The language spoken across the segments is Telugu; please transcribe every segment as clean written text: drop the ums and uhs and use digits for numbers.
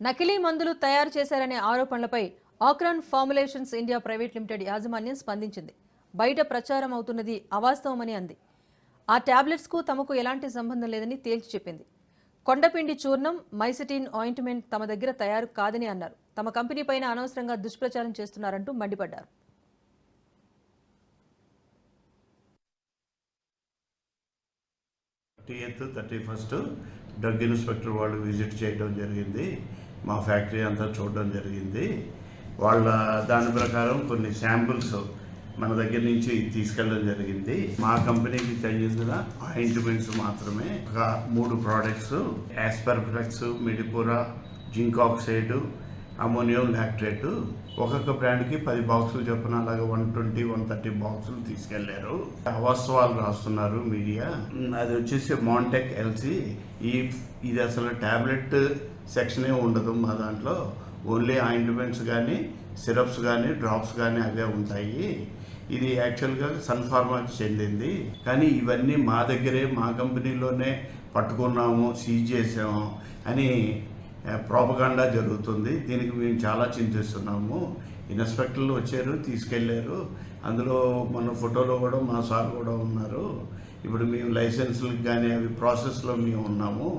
నకిలీ మందులు తయారు చేశారనే ఆరోపణలపై ఆక్రాన్ ఫార్ములేషన్స్ ఇండియా ప్రైవేట్ లిమిటెడ్ యాజమాన్యం స్పందించింది. బయట ప్రచారం అవుతున్నది అవాస్తవమని అంది. ఆ టాబ్లెట్స్కు తమకు ఎలాంటి సంబంధం లేదని తేల్చి చెప్పింది. కొండపిండి చూర్ణం, మైసిటిన్ ఆయింట్మెంట్ తమ దగ్గర తయారు కాదని అన్నారు. తమ కంపెనీపైన అనవసరంగా దుష్ప్రచారం చేస్తున్నారంటూ మండిపడ్డారు. 31 డ్రగ్ ఇన్స్పెక్టర్ వాళ్ళు విజిట్ చేయడం జరిగింది. మా ఫ్యాక్టరీ అంతా చూడడం జరిగింది. వాళ్ళ దాని ప్రకారం కొన్ని శాంపుల్స్ మన దగ్గర నుంచి తీసుకెళ్ళడం జరిగింది. మా కంపెనీకి చెందిన ఆయింట్మెంట్స్ మాత్రమే ఒక 3 products Asperflex, Medipura, zinc oxide, ammonium lactate ఒక్కొక్క బ్రాండ్కి 10 బాక్సులు చొప్పున అలాగే 120-130 బాక్సులు తీసుకెళ్లారు. అవాస్తవాలు రాస్తున్నారు మీడియా. అది వచ్చేసి మాంటెక్ ఎల్సీ. ఇది అసలు ట్యాబ్లెట్ సెక్షనే ఉండదు మా దాంట్లో. ఓన్లీ ఆయింట్మెంట్స్ కానీ, సిరప్స్ కానీ, డ్రాప్స్ కానీ అవే ఉంటాయి. ఇది యాక్చువల్గా సన్ఫార్మాకి చెందింది. కానీ ఇవన్నీ మా దగ్గరే, మా కంపెనీలోనే పట్టుకున్నాము, సీజ్ చేసాము అని ప్రోపగాండా జరుగుతుంది. దీనికి మేము చాలా చింతిస్తున్నాము. ఇన్స్పెక్టర్లు వచ్చారు, తీసుకెళ్లారు. అందులో మన ఫోటోలో కూడా మా సార్ కూడా ఉన్నారు. ఇప్పుడు మేము లైసెన్సులకు కానీ అవి ప్రాసెస్లో మేము ఉన్నాము,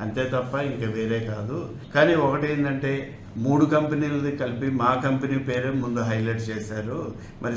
అంతే తప్ప ఇంకా వేరే కాదు. కానీ ఒకటి ఏంటంటే 3 కంపెనీలది కలిపి మా కంపెనీ పేరే ముందు హైలైట్ చేశారు. మరి